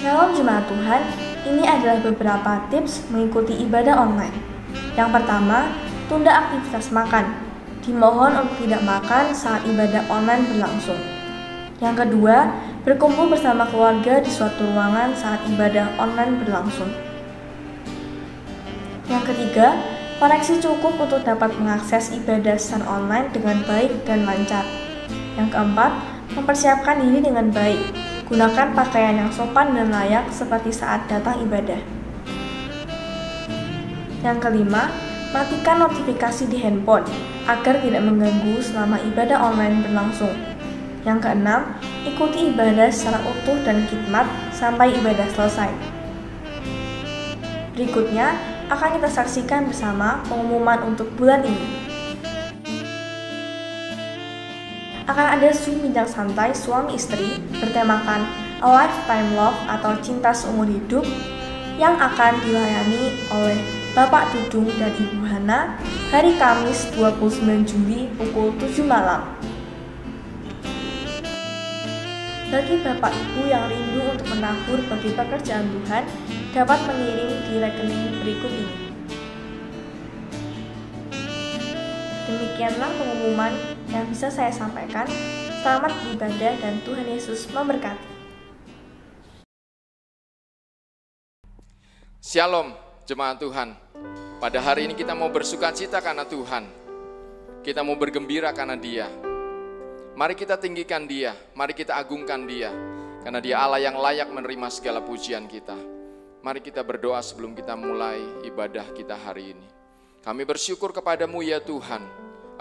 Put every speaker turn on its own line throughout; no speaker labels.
Shalom Jemaat Tuhan, ini adalah beberapa tips mengikuti ibadah online. Yang pertama, tunda aktivitas makan. Dimohon untuk tidak makan saat ibadah online berlangsung. Yang kedua, berkumpul bersama keluarga di suatu ruangan saat ibadah online berlangsung. Yang ketiga, koneksi cukup untuk dapat mengakses ibadah secara online dengan baik dan lancar. Yang keempat, mempersiapkan diri dengan baik. Gunakan pakaian yang sopan dan layak seperti saat datang ibadah. Yang kelima, matikan notifikasi di handphone agar tidak mengganggu selama ibadah online berlangsung. Yang keenam, ikuti ibadah secara utuh dan khidmat sampai ibadah selesai. Berikutnya, akan kita saksikan bersama pengumuman untuk bulan ini. Akan ada Zoom bincang santai suami istri bertemakan A Lifetime Love atau Cinta Seumur Hidup yang akan dilayani oleh Bapak Dudung dan Ibu Hana hari Kamis 29 Juli pukul 7 malam. Bagi Bapak Ibu yang rindu untuk menabur bagi pekerjaan Tuhan, dapat mengirim di rekening berikut ini. Demikianlah pengumuman yang bisa saya sampaikan. Selamat beribadah dan Tuhan Yesus memberkati.
Shalom jemaat Tuhan. Pada hari ini kita mau bersukacita karena Tuhan. Kita mau bergembira karena Dia. Mari kita tinggikan Dia, mari kita agungkan Dia. Karena Dia Allah yang layak menerima segala pujian kita. Mari kita berdoa sebelum kita mulai ibadah kita hari ini. Kami bersyukur kepadamu ya Tuhan,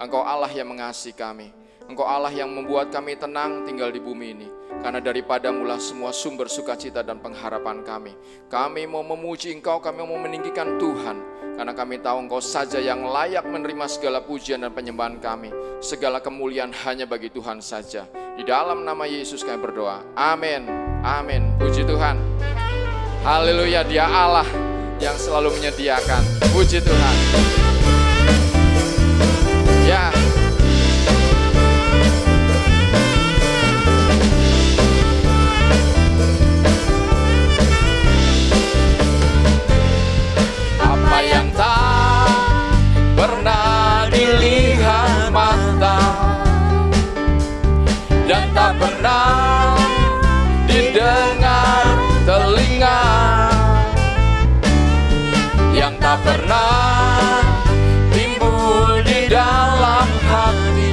Engkau Allah yang mengasihi kami, Engkau Allah yang membuat kami tenang tinggal di bumi ini. Karena daripadamulah semua sumber sukacita dan pengharapan kami. Kami mau memuji Engkau, kami mau meninggikan Tuhan. Karena kami tahu Engkau saja yang layak menerima segala pujian dan penyembahan kami. Segala kemuliaan hanya bagi Tuhan saja. Di dalam nama Yesus kami berdoa, amin, amin. Puji Tuhan, haleluya. Dia Allah yang selalu menyediakan. Puji Tuhan. Ya. Apa yang tak pernah dilihat mata dan tak pernah didengar telinga, yang tak pernah timbul di dalam hati,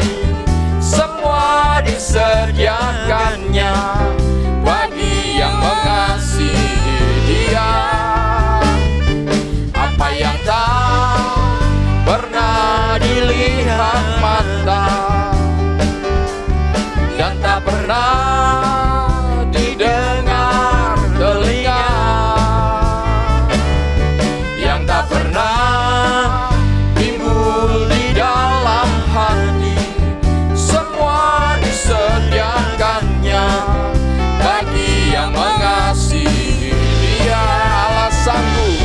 semua disediakannya bagi yang mengasihi Dia. Apa yang tak pernah dilihat mata dan tak pernah didengar telinga, yang tak pernah timbul di dalam hati, semua disediakannya bagi yang mengasihi Dia. Allah sanggup,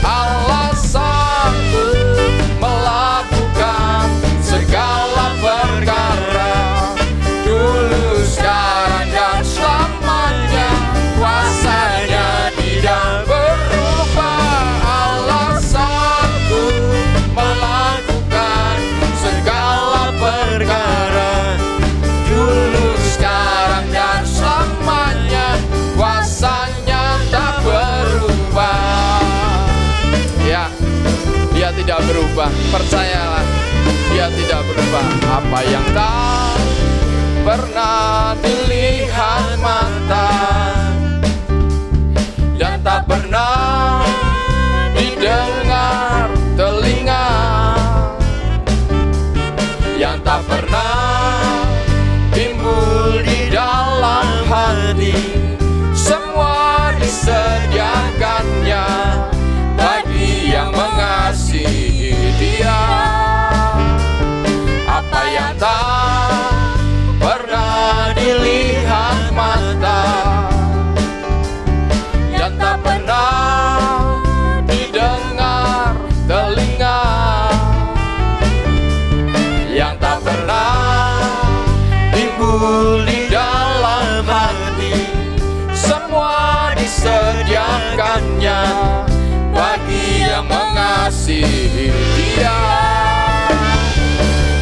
Allah sanggup melakukan segala perkara, dulu, sekarang, dan selamanya. Kuasanya tidak berubah. Allah sanggup melakukan segala perkara, dulu, sekarang, dan selamanya. Kuasanya tak berubah. Ya, Dia tidak berubah. Percayalah, Dia tidak berubah. Apa yang tak pernah dilihat mata dan tak pernah didengar telinga, yang tak pernah timbul di dalam hati, semua disediakannya bagi yang mengasihi Dia. Apa yang tak pernah dilihat mengasihi Dia.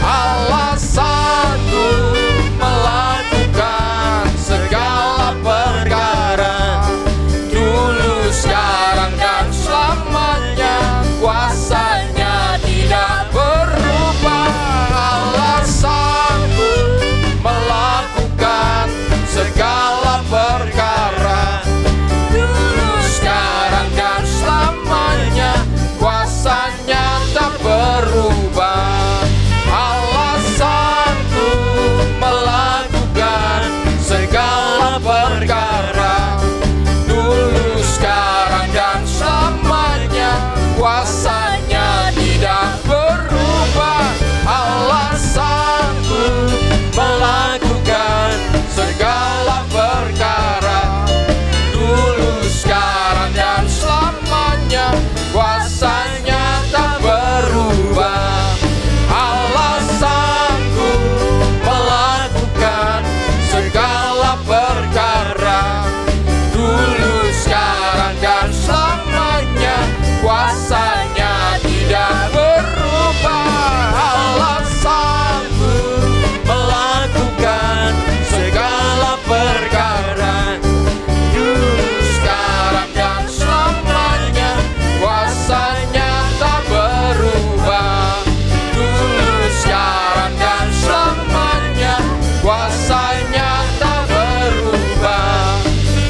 Alasanku melakukan segala perkara, dulu, sekarang, dan selamanya, kuasanya tidak berubah. Alasanku melakukan segala perkara, dulu, sekarang, dan selamanya, kuasanya tak berubah. Alasanku melakukan segala perkara, dulu, sekarang, dan selamanya, kuasanya tidak berubah. Alasanku melakukan segala perkara, dulu, sekarang, dan selamanya, kuasanya tak berubah. Alasanku melakukan segala perkara, dulu, sekarang, dan selamanya, kuasanya tidak berubah. Alasanku melakukan segala perkara, dulu, sekarang, dan selamanya, kuasanya tak berubah. Dulu, sekarang, dan selamanya, kuasanya tak berubah.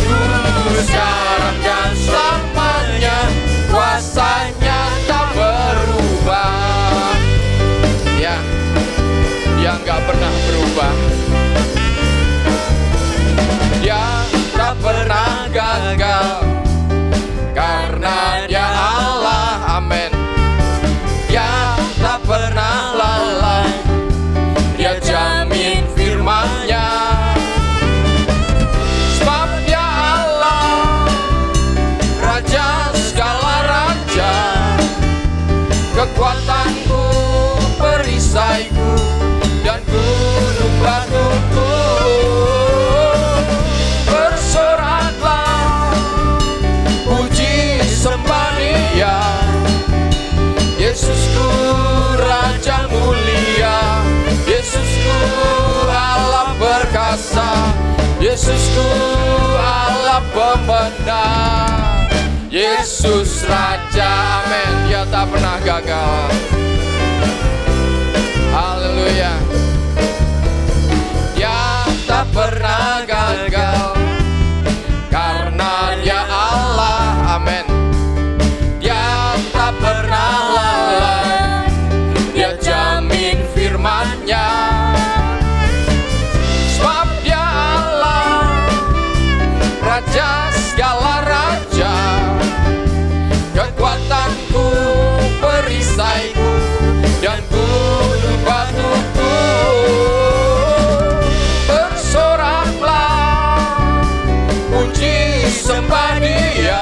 Dulu, sekarang, dan selamanya, kuasanya tak berubah. Ya, Dia nggak pernah berubah. Dia tak pernah gagal, karena Dia Allah, amin. Dia tak pernah lalai, Dia jamin firman-Nya. Sebab Dia Allah, Raja segala raja, kekuatanku, perisaiku, dan gunung batuku. Bersoraklah, puji sembah Dia, Yesusku Raja mulia, Yesusku Allah perkasa, Yesusku Allah pemenang. Yesus Raja, amin. Dia tak pernah gagal. Haleluya. Dia tak pernah gagal, karena Dia Allah, amin. Dia tak pernah lalai, Dia jamin firman-Nya. Sebab Dia Allah, Raja segala raja, kekuatanku, perisaiku, dan gunung batuku. Bersoraklah, puji sembah Dia,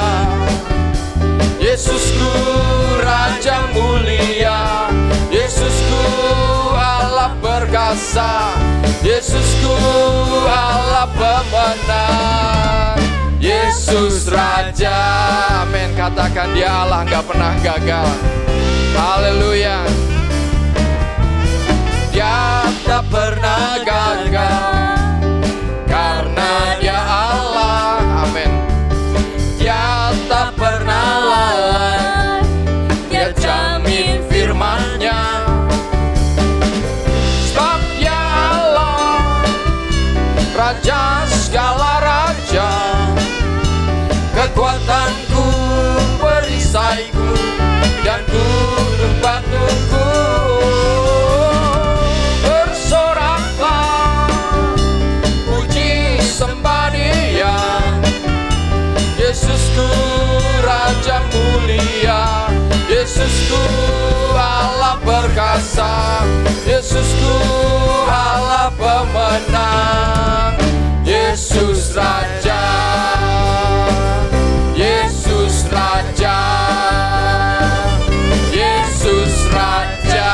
Yesusku Raja mulia, Yesusku Allah perkasa, Yesusku Allah pemenang. Yesus Raja, amin. Katakan Dia Allah, nggak pernah gagal. Haleluya. Dia tak pernah gagal, karena Dia Allah, amin. Dia tak pernah lalai, Dia jamin firman-Nya. Sebab Dia Allah, Raja segala raja, kekuatanku, perisaiku, dan gunung batuku. Bersoraklah, puji sembah Dia, Yesusku Raja mulia, Yesusku Allah perkasa, Yesusku Allah pemenang. Yesus Raja, Yesus Raja, Yesus Raja,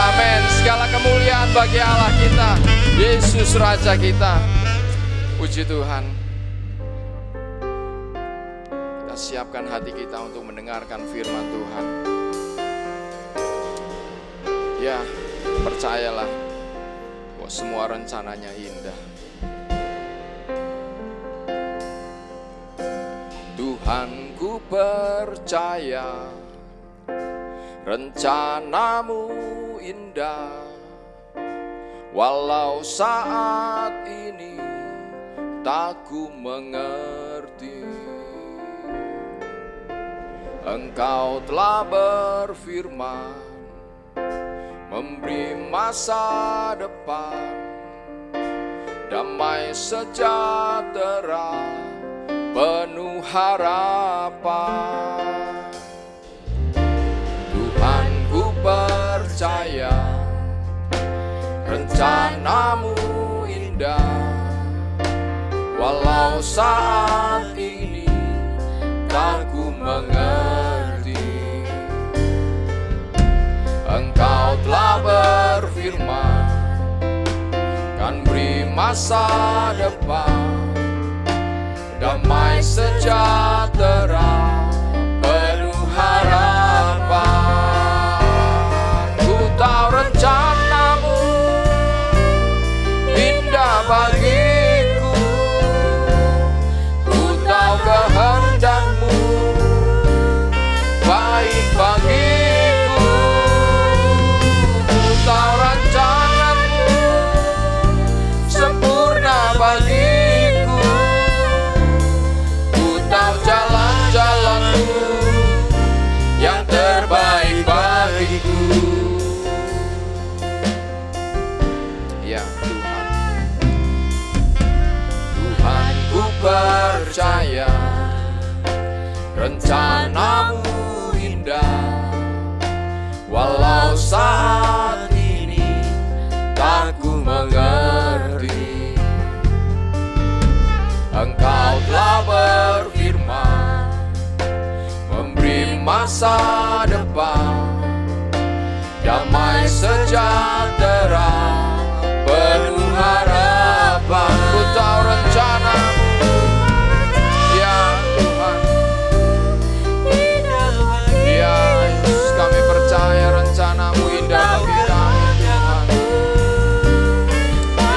amin. Segala kemuliaan bagi Allah kita, Yesus Raja kita. Puji Tuhan. Kita siapkan hati kita untuk mendengarkan firman Tuhan. Ya, percayalah bahwa semua rencananya indah. Tuhan, ku percaya rencanamu indah, walau saat ini tak ku mengerti. Engkau telah berfirman, memberi masa depan, damai sejahtera, penuh harapan. Tuhan, ku percaya rencanamu indah, walau saat ini tak ku mengerti. Engkau telah berfirman, kan beri masa depan, damai sejahtera, penuh harapan. Ku tahu rencanamu indah bagiku, ku tahu kehendakmu baik bagiku. Ku tahu rencanamu sempurna bagiku, ku tahu jalan-jalanmu yang terbaik bagiku. Ya Tuhan, Tuhan, ku percaya rencanamu indah, walau saat ini tak ku mengerti. Engkau telah berfirman, memberi masa depan, damai sejahtera, penuh harapan. Ku tahu rencanamu, ya Tuhan. Ya Yesus, kami percaya rencanamu indah bagi kami, Tuhan.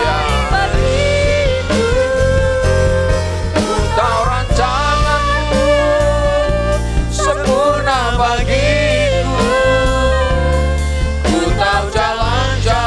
Ya, ku tahu rancanganmu sempurna bagiku, ku tahu jalan-jalan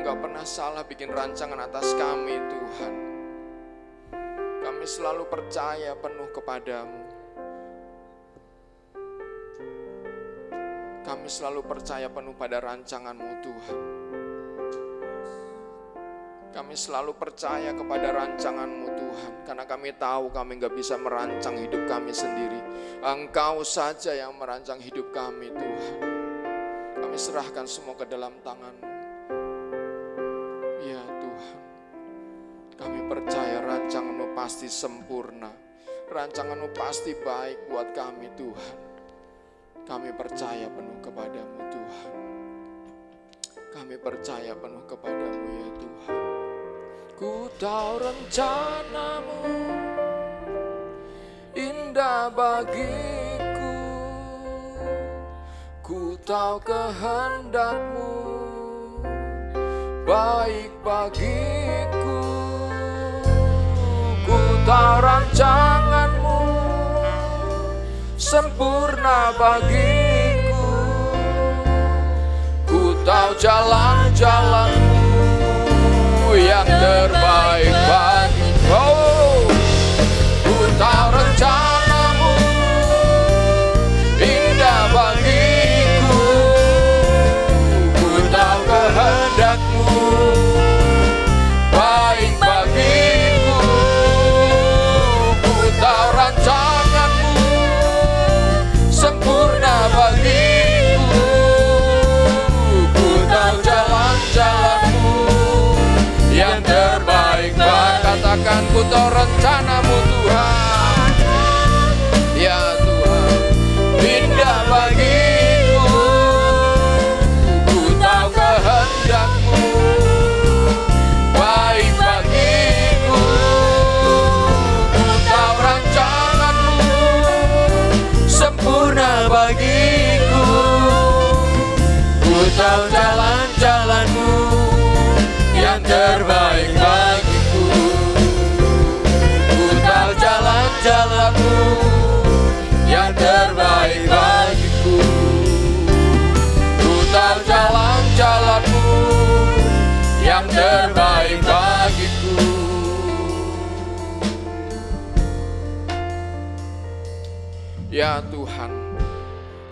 nggak pernah salah bikin rancangan atas kami, Tuhan. Kami selalu percaya penuh kepadamu. Kami selalu percaya penuh pada rancangan-Mu, Tuhan. Kami selalu percaya kepada rancangan-Mu, Tuhan. Karena kami tahu kami nggak bisa merancang hidup kami sendiri. Engkau saja yang merancang hidup kami, Tuhan. Kami serahkan semua ke dalam tangan-Mu. Ya Tuhan, kami percaya rancangan-Mu pasti sempurna. Rancangan-Mu pasti baik buat kami, Tuhan. Kami percaya penuh kepadamu, Tuhan. Kami percaya penuh kepadamu, ya Tuhan. Ku tahu rencana-Mu indah bagiku. Ku tahu kehendak-Mu baik bagiku. Ku tahu rancangan-Mu sempurna bagiku. Ku tahu jalan-jalan-Mu yang terbaik bagiku. Ku tahu rencana-Mu indah bagiku. Ku tahu kehendak-Mu baik bagiku. Ku tahu rancangan-Mu sempurna bagiku. Ku tahu jalan-jalan-Mu yang terbaik. Katakan ku tahu rencana-Mu, Tuhan. Ya Tuhan, indah bagiku. Ku tahu kehendak-Mu baik bagiku. Ku tahu rancangan-Mu sempurna bagiku. Ku tahu jalan-jalan-Mu yang terbaik bagiku. Ku tahu jalan-jalan-Mu yang terbaik bagiku. Ku tahu jalan-jalan-Mu yang terbaik bagiku. Ya Tuhan,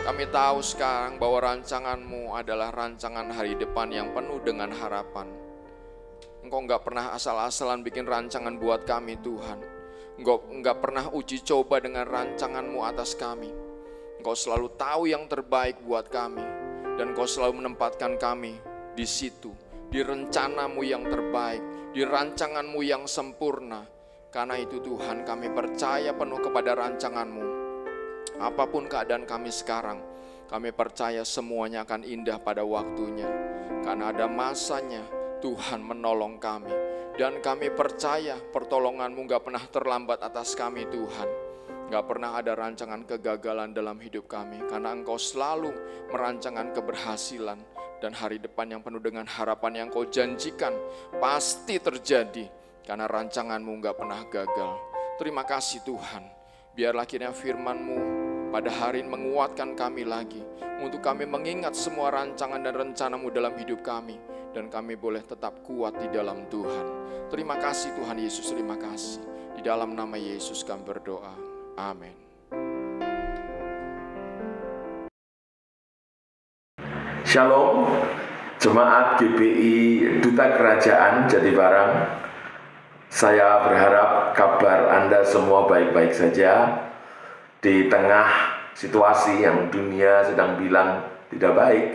kami tahu sekarang bahwa rancangan-Mu adalah rancangan hari depan yang penuh dengan harapan. Engkau nggak pernah asal-asalan bikin rancangan buat kami, Tuhan. Engkau nggak pernah uji coba dengan rancangan-Mu atas kami. Engkau selalu tahu yang terbaik buat kami. Dan Engkau selalu menempatkan kami di situ, di rencana-Mu yang terbaik, di rancangan-Mu yang sempurna. Karena itu Tuhan, kami percaya penuh kepada rancangan-Mu. Apapun keadaan kami sekarang, kami percaya semuanya akan indah pada waktunya. Karena ada masanya Tuhan menolong kami. Dan kami percaya pertolongan-Mu gak pernah terlambat atas kami, Tuhan. Gak pernah ada rancangan kegagalan dalam hidup kami. Karena Engkau selalu merancangkan keberhasilan. Dan hari depan yang penuh dengan harapan yang Kau janjikan pasti terjadi. Karena rancangan-Mu gak pernah gagal. Terima kasih Tuhan. Biarlah kiranya firman-Mu pada hari ini menguatkan kami lagi. Untuk kami mengingat semua rancangan dan rencana-Mu dalam hidup kami. Dan kami boleh tetap kuat di dalam Tuhan. Terima kasih Tuhan Yesus, terima kasih. Di dalam nama Yesus kami berdoa. Amin.
Shalom, Jemaat GBI Duta Kerajaan Jatibarang. Saya berharap kabar Anda semua baik-baik saja. Di tengah situasi yang dunia sedang bilang tidak baik,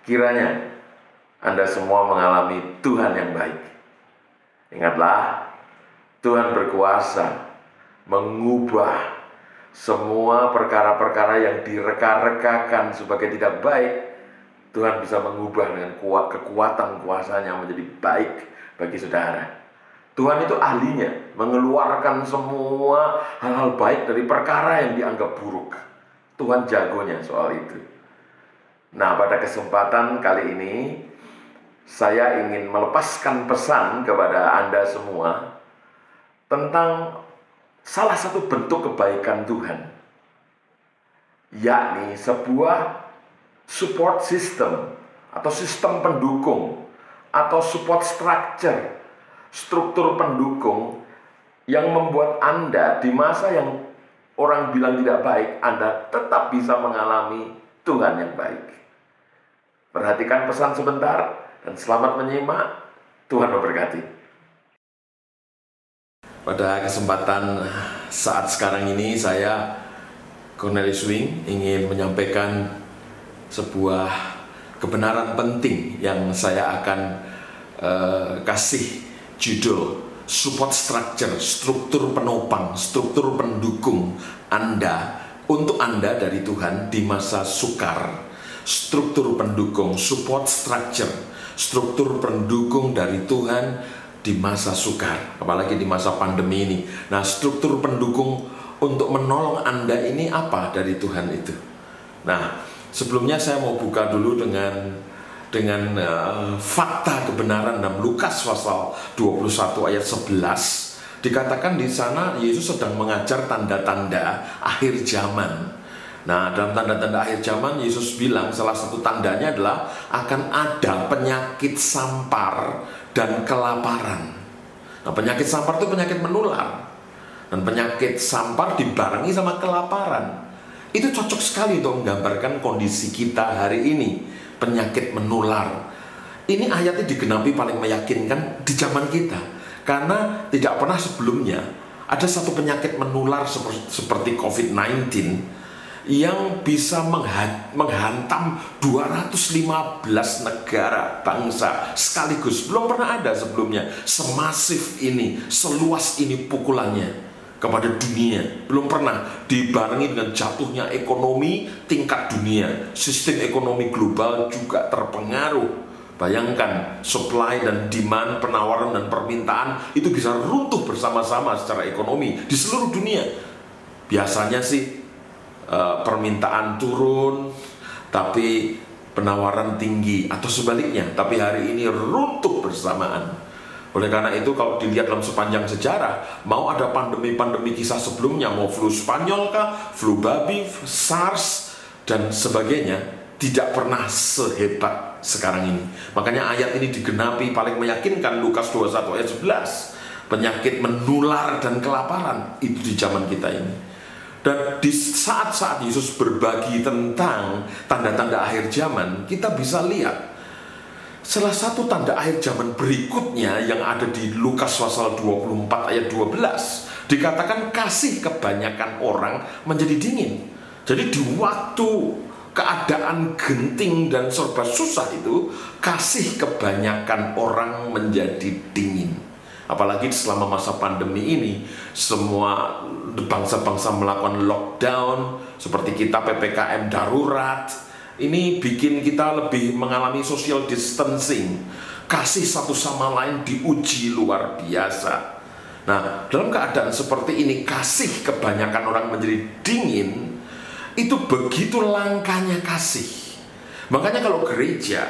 kiranya Anda semua mengalami Tuhan yang baik. Ingatlah, Tuhan berkuasa mengubah semua perkara-perkara yang direka-rekakan sebagai tidak baik. Tuhan bisa mengubah dengan kekuatan kuasanya menjadi baik bagi saudara. Tuhan itu ahlinya mengeluarkan semua hal-hal baik dari perkara yang dianggap buruk. Tuhan jagonya soal itu. Nah, pada kesempatan kali ini saya ingin melepaskan pesan kepada Anda semua tentang salah satu bentuk kebaikan Tuhan, yakni sebuah support system atau sistem pendukung atau support structure, struktur pendukung yang membuat Anda di masa yang orang bilang tidak baik, Anda tetap bisa mengalami Tuhan yang baik. Perhatikan pesan sebentar dan selamat menyimak. Tuhan memberkati. Pada kesempatan saat sekarang ini, saya Cornelius Wing ingin menyampaikan sebuah kebenaran penting yang saya akan kasih judul support structure, struktur penopang, struktur pendukung Anda, untuk Anda dari Tuhan di masa sukar. Struktur pendukung, support structure, struktur pendukung dari Tuhan di masa sukar, apalagi di masa pandemi ini. Nah, struktur pendukung untuk menolong Anda ini apa dari Tuhan itu? Nah, sebelumnya saya mau buka dulu dengan fakta kebenaran dalam Lukas pasal 21 ayat 11. Dikatakan di sana Yesus sedang mengajar tanda-tanda akhir zaman. Nah, dalam tanda-tanda akhir zaman Yesus bilang salah satu tandanya adalah akan ada penyakit sampar dan kelaparan. Nah, penyakit sampar itu penyakit menular, dan penyakit sampar dibarengi sama kelaparan. Itu cocok sekali untuk menggambarkan kondisi kita hari ini, penyakit menular. Ini ayatnya digenapi paling meyakinkan di zaman kita, karena tidak pernah sebelumnya ada satu penyakit menular seperti COVID-19 yang bisa menghantam 215 negara bangsa sekaligus. Belum pernah ada sebelumnya semasif ini, seluas ini pukulannya kepada dunia. Belum pernah dibarengi dengan jatuhnya ekonomi tingkat dunia. Sistem ekonomi global juga terpengaruh. Bayangkan, supply dan demand, penawaran dan permintaan itu bisa runtuh bersama-sama secara ekonomi di seluruh dunia. Biasanya sih permintaan turun, tapi penawaran tinggi, atau sebaliknya. Tapi hari ini runtuh bersamaan. Oleh karena itu, kalau dilihat dalam sepanjang sejarah, mau ada pandemi-pandemi kisah sebelumnya, mau flu Spanyol kah, flu babi, SARS, dan sebagainya, tidak pernah sehebat sekarang ini. Makanya ayat ini digenapi paling meyakinkan, Lukas 21 ayat 11. Penyakit menular dan kelaparan itu di zaman kita ini. Dan di saat-saat Yesus berbagi tentang tanda-tanda akhir zaman, kita bisa lihat salah satu tanda akhir zaman berikutnya yang ada di Lukas pasal 24 ayat 12. Dikatakan kasih kebanyakan orang menjadi dingin. Jadi di waktu keadaan genting dan serba susah itu, kasih kebanyakan orang menjadi dingin. Apalagi selama masa pandemi ini, semua bangsa-bangsa melakukan lockdown, seperti kita PPKM darurat. Ini bikin kita lebih mengalami social distancing. Kasih satu sama lain diuji luar biasa. Nah, dalam keadaan seperti ini, kasih kebanyakan orang menjadi dingin. Itu begitu langkanya kasih. Makanya kalau gereja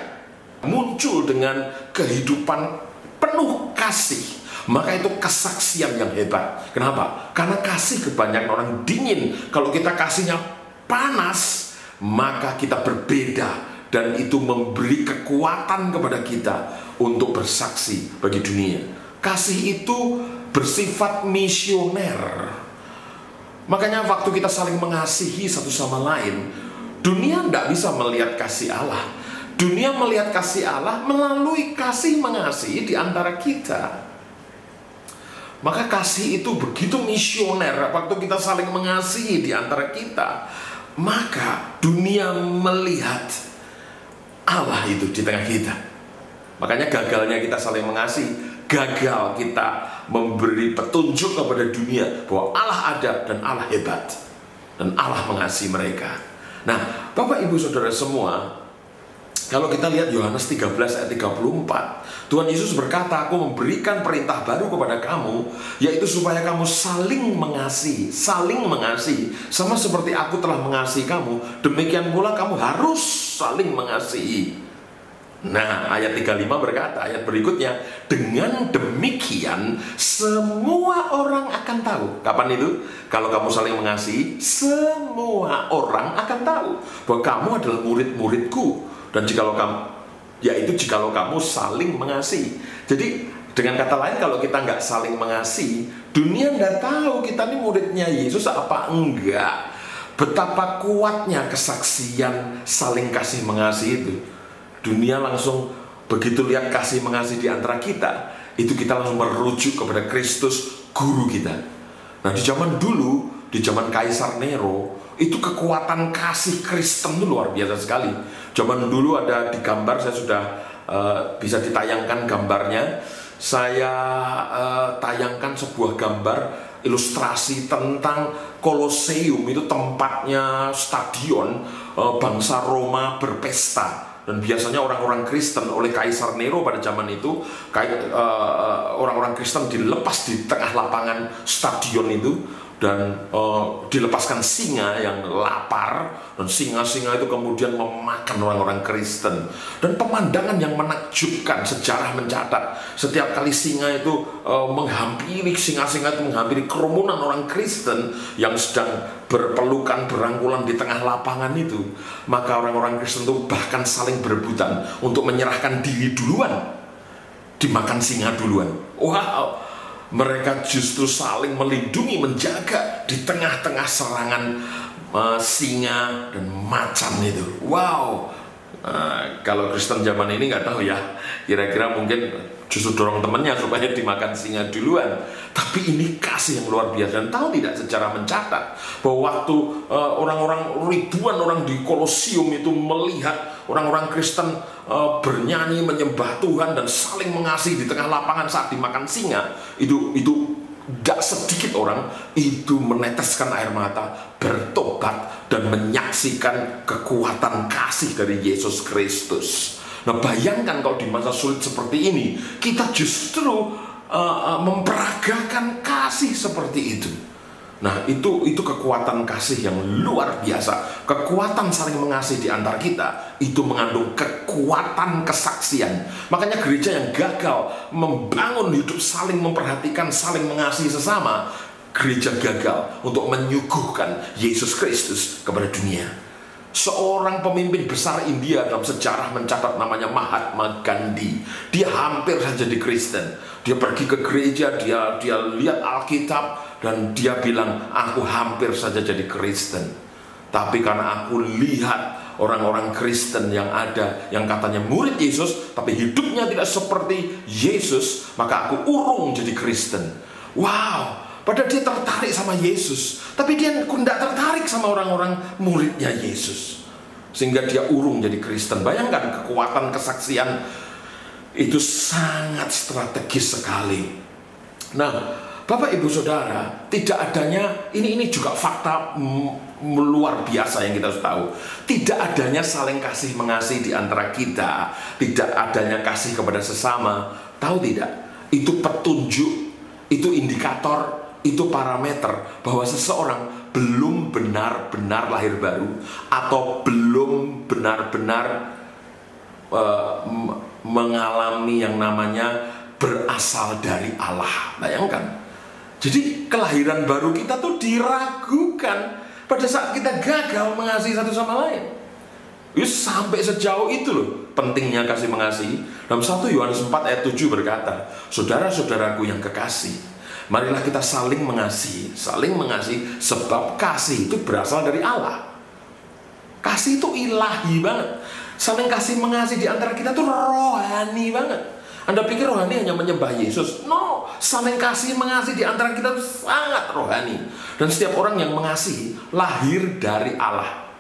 muncul dengan kehidupan penuh kasih, maka itu kesaksian yang hebat. Kenapa? Karena kasih kebanyakan orang dingin. Kalau kita kasihnya panas, maka kita berbeda, dan itu memberi kekuatan kepada kita untuk bersaksi bagi dunia. Kasih itu bersifat misioner. Makanya waktu kita saling mengasihi satu sama lain, dunia tidak bisa melihat kasih Allah. Dunia melihat kasih Allah melalui kasih mengasihi di antara kita. Maka kasih itu begitu misioner. Waktu kita saling mengasihi di antara kita, maka dunia melihat Allah itu di tengah kita. Makanya gagalnya kita saling mengasihi, gagal kita memberi petunjuk kepada dunia bahwa Allah ada dan Allah hebat, dan Allah mengasihi mereka. Nah, Bapak Ibu Saudara semua, kalau kita lihat Yohanes 13 ayat 34, Tuhan Yesus berkata, aku memberikan perintah baru kepada kamu, yaitu supaya kamu saling mengasihi. Saling mengasihi, sama seperti aku telah mengasihi kamu, demikian pula kamu harus saling mengasihi. Nah, ayat 35 berkata, ayat berikutnya, dengan demikian semua orang akan tahu. Kapan itu? Kalau kamu saling mengasihi, semua orang akan tahu bahwa kamu adalah murid-muridku. Dan jikalau kamu yaitu jikalau kamu saling mengasihi. Jadi dengan kata lain, kalau kita nggak saling mengasihi, dunia nggak tahu kita ini muridnya Yesus apa enggak. Betapa kuatnya kesaksian saling kasih mengasihi itu. Dunia langsung begitu lihat kasih mengasihi di antara kita, itu kita langsung merujuk kepada Kristus, guru kita. Nah, di zaman dulu, di zaman Kaisar Nero, itu kekuatan kasih Kristen itu luar biasa sekali. Zaman dulu ada di gambar, saya sudah bisa ditayangkan gambarnya. Saya tayangkan sebuah gambar ilustrasi tentang Koloseum, itu tempatnya stadion bangsa Roma berpesta. Dan biasanya orang-orang Kristen oleh Kaisar Nero pada zaman itu, orang-orang Kristen dilepas di tengah lapangan stadion itu, dan dilepaskan singa yang lapar, dan singa-singa itu kemudian memakan orang-orang Kristen. Dan pemandangan yang menakjubkan, sejarah mencatat setiap kali singa itu menghampiri, singa-singa itu menghampiri kerumunan orang Kristen yang sedang berpelukan, berangkulan di tengah lapangan itu, maka orang-orang Kristen itu bahkan saling berebutan untuk menyerahkan diri duluan, dimakan singa duluan. Wow, mereka justru saling melindungi, menjaga di tengah-tengah serangan singa dan macan itu. Wow, kalau Kristen zaman ini nggak tahu ya, kira-kira mungkin justru dorong temannya supaya dimakan singa duluan. Tapi ini kasih yang luar biasa. Dan tahu tidak, secara mencatat bahwa waktu ribuan orang di Kolosium itu melihat orang-orang Kristen bernyanyi menyembah Tuhan dan saling mengasihi di tengah lapangan saat dimakan singa, itu tidak sedikit orang itu meneteskan air mata, bertobat dan menyaksikan kekuatan kasih dari Yesus Kristus. Nah, bayangkan kalau di masa sulit seperti ini, kita justru memperagakan kasih seperti itu. Nah, itu kekuatan kasih yang luar biasa. Kekuatan saling mengasihi di antara kita itu mengandung kekuatan kesaksian. Makanya gereja yang gagal membangun hidup saling memperhatikan, saling mengasihi sesama, gereja gagal untuk menyuguhkan Yesus Kristus kepada dunia. Seorang pemimpin besar India dalam sejarah mencatat, namanya Mahatma Gandhi. Dia hampir saja jadi Kristen. Dia pergi ke gereja, dia lihat Alkitab, dan dia bilang, aku hampir saja jadi Kristen. Tapi karena aku lihat orang-orang Kristen yang ada, yang katanya murid Yesus, tapi hidupnya tidak seperti Yesus, maka aku urung jadi Kristen. Wow, padahal dia tertarik sama Yesus, tapi dia tidak tertarik sama orang-orang muridnya Yesus, sehingga dia urung jadi Kristen. Bayangkan kekuatan kesaksian itu sangat strategis sekali. Nah, Bapak Ibu Saudara, tidak adanya, ini juga fakta luar biasa yang kita harus tahu. Tidak adanya saling kasih mengasihi di antara kita, tidak adanya kasih kepada sesama. Tahu tidak? Itu petunjuk, itu indikator, itu parameter bahwa seseorang belum benar-benar lahir baru, atau belum benar-benar mengalami yang namanya berasal dari Allah. Bayangkan. Jadi kelahiran baru kita tuh diragukan pada saat kita gagal mengasihi satu sama lain. Sampai sejauh itu loh pentingnya kasih mengasihi. Dalam 1 Yohanes 4 ayat 7 berkata, saudara-saudaraku yang kekasih, marilah kita saling mengasihi sebab kasih itu berasal dari Allah. Kasih itu ilahi banget. Saling kasih mengasihi di antara kita tuh rohani banget. Anda pikir rohani hanya menyembah Yesus? No, saling kasih mengasihi di antara kita itu sangat rohani. Dan setiap orang yang mengasihi lahir dari Allah.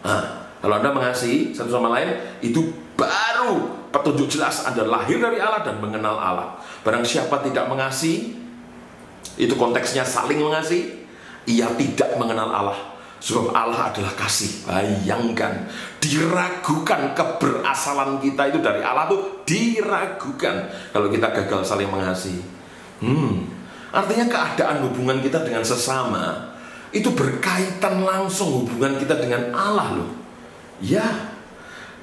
Nah, kalau Anda mengasihi satu sama lain, itu baru petunjuk jelas Anda lahir dari Allah dan mengenal Allah. Barang siapa tidak mengasihi, itu konteksnya saling mengasihi, ia tidak mengenal Allah. Sebab Allah adalah kasih. Bayangkan, diragukan keberasalan kita itu dari Allah tuh diragukan kalau kita gagal saling mengasihi. Artinya keadaan hubungan kita dengan sesama itu berkaitan langsung hubungan kita dengan Allah loh. Ya,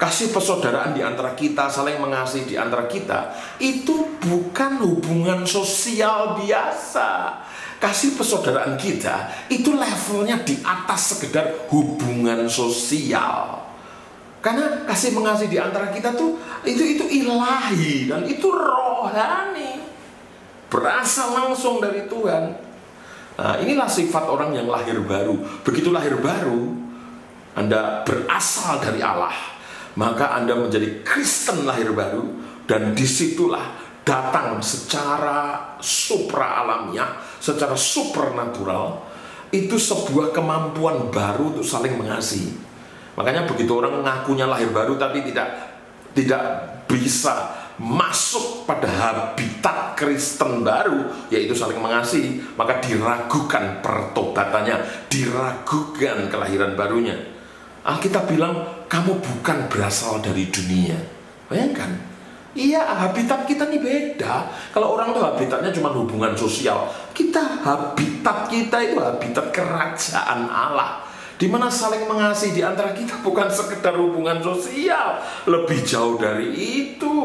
kasih persaudaraan di antara kita, saling mengasihi di antara kita, itu bukan hubungan sosial biasa. Kasih persaudaraan kita itu levelnya di atas sekedar hubungan sosial. Karena kasih mengasihi di antara kita tuh itu ilahi dan itu rohani, berasal langsung dari Tuhan. Nah, inilah sifat orang yang lahir baru. Begitu lahir baru, Anda berasal dari Allah, maka Anda menjadi Kristen lahir baru, dan disitulah datang secara supra alamiah, secara supernatural, itu sebuah kemampuan baru untuk saling mengasihi. Makanya begitu orang ngakunya lahir baru tapi tidak bisa masuk pada habitat Kristen baru, yaitu saling mengasihi, maka diragukan pertobatannya, diragukan kelahiran barunya. Alkitab bilang, kamu bukan berasal dari dunia. Bayangkan, iya, habitat kita nih beda. Kalau orang tuh habitatnya cuma hubungan sosial, habitat kita itu habitat kerajaan Allah, di mana saling mengasihi di antara kita bukan sekedar hubungan sosial, lebih jauh dari itu.